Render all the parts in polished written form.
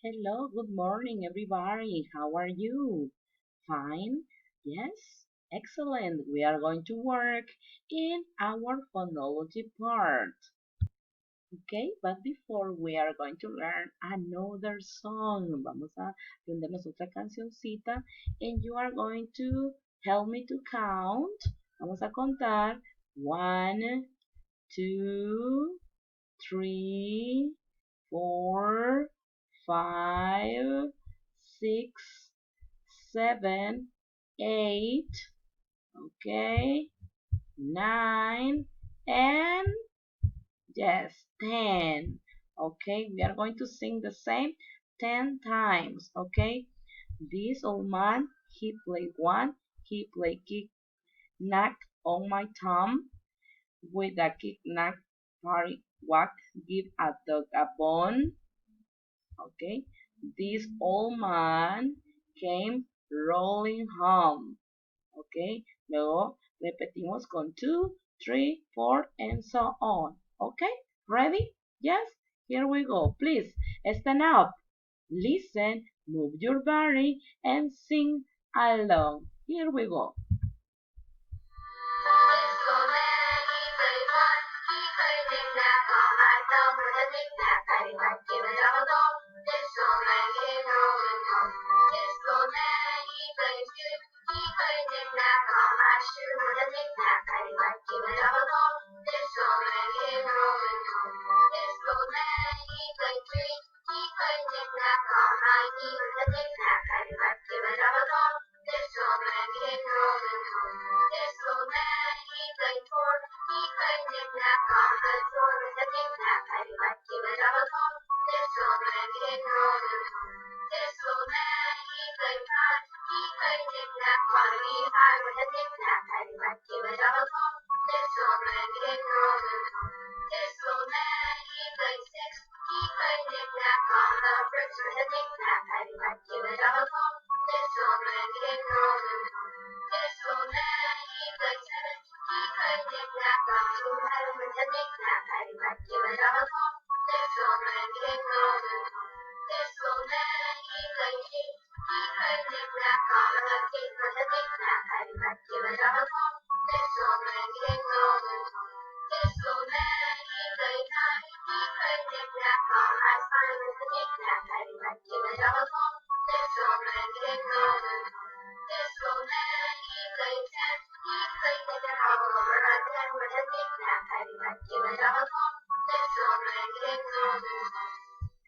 Hello, good morning, everybody. How are you? Fine? Yes? Excellent. We are going to work in our phonology part. Okay, but before we are going to learn another song. Vamos a aprendernos otra cancioncita and you are going to help me to count. Vamos a contar. 1, 2, 3, 4, 5, 6, 7, 8, okay, 9, and yes, 10. Okay, we are going to sing the same 10 times. Okay, this old man, he played one, he played kick knack on my thumb with a kick knack party whack, give a dog a bone. Okay, this old man came rolling home. Okay, luego repetimos con 2, 3, 4, and so on. Okay, ready? Yes, here we go. Please stand up, listen, move your body, and sing along. Here we go.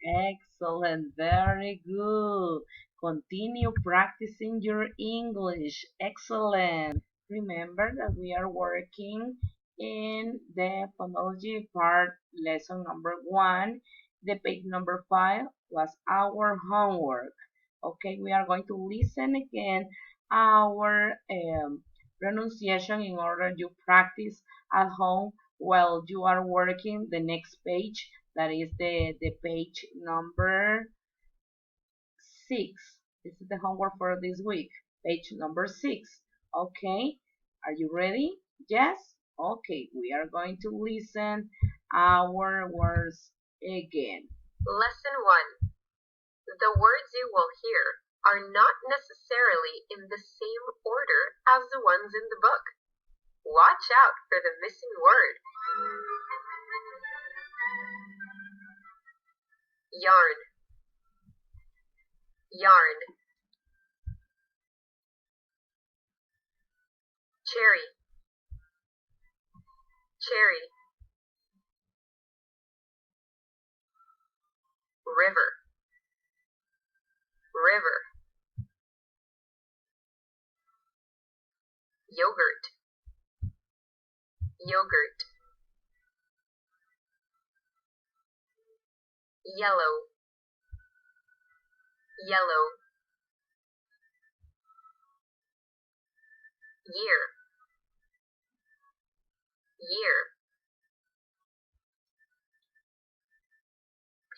Excellent, very good. Continue practicing your English. Excellent. Remember that we are working in the phonology part, lesson number 1. The page number 5 was our homework. Okay, we are going to listen again our pronunciation in order to practice at home while you are working the next page, that is the page number 6. This is the homework for this week, page number 6. Okay, are you ready? Yes? Okay, we are going to listen our words again. Lesson 1. The words you will hear are not necessarily in the same order as the ones in the book. Watch out for the missing word. Yarn. Yarn. Cherry. Cherry. River. River. Yogurt. Yogurt. Yellow. Yellow. Year. Year.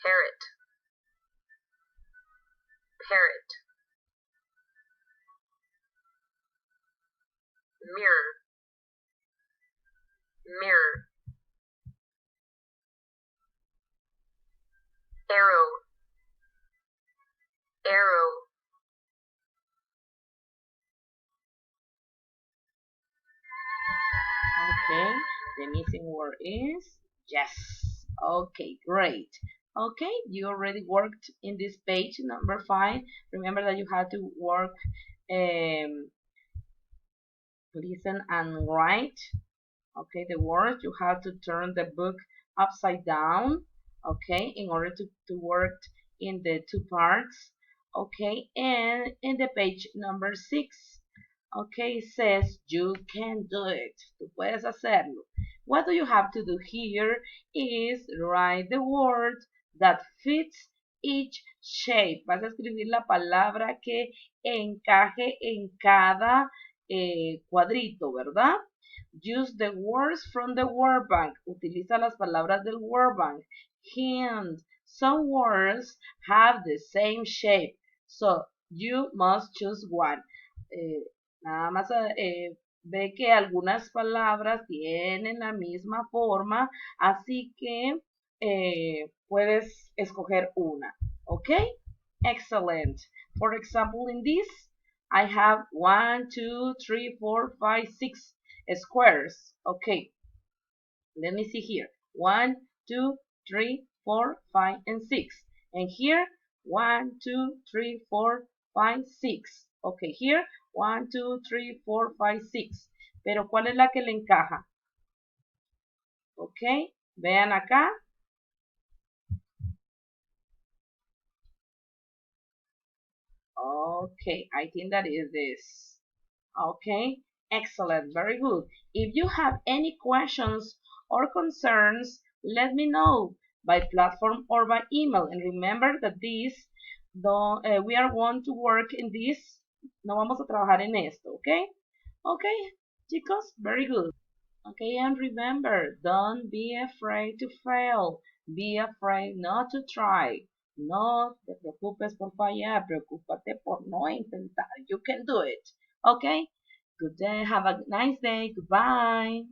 Parrot. Parrot. Mirror. Mirror. Arrow. The missing word is yes. Okay, great. Okay, you already worked in this page number 5. Remember that you had to work, um, listen and write. Okay, the words. You have to turn the book upside down. Okay, in order to work in the two parts. Okay, and in the page number 6. Okay, it says you can do it. Tú puedes hacerlo. What do you have to do here is write the word that fits each shape. Vas a escribir la palabra que encaje en cada cuadrito, ¿verdad? Use the words from the word bank. Utiliza las palabras del word bank. Hint. Some words have the same shape, so you must choose one. Eh, Nada más ve que algunas palabras tienen la misma forma, así que puedes escoger una. ¿Ok? Excellent. For example, in this, I have 1, 2, 3, 4, 5, 6 squares. Okay, let me see here. 1, 2, 3, 4, 5, and 6. And here, 1, 2, 3, 4, 5, 6. Okay, here, 1, 2, 3, 4, 5, 6. Pero ¿cuál es la que le encaja? Ok, vean acá. Okay, I think that is this. Okay, excellent, very good. If you have any questions or concerns, let me know by platform or by email. And remember that we are going to work in this. No vamos a trabajar en esto, okay? Okay, chicos, very good. Okay, and remember, don't be afraid to fail. Be afraid not to try. No te preocupes por fallar, preocúpate por no intentar. You can do it. Okay? Good day. Have a nice day. Goodbye.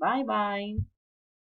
Bye bye.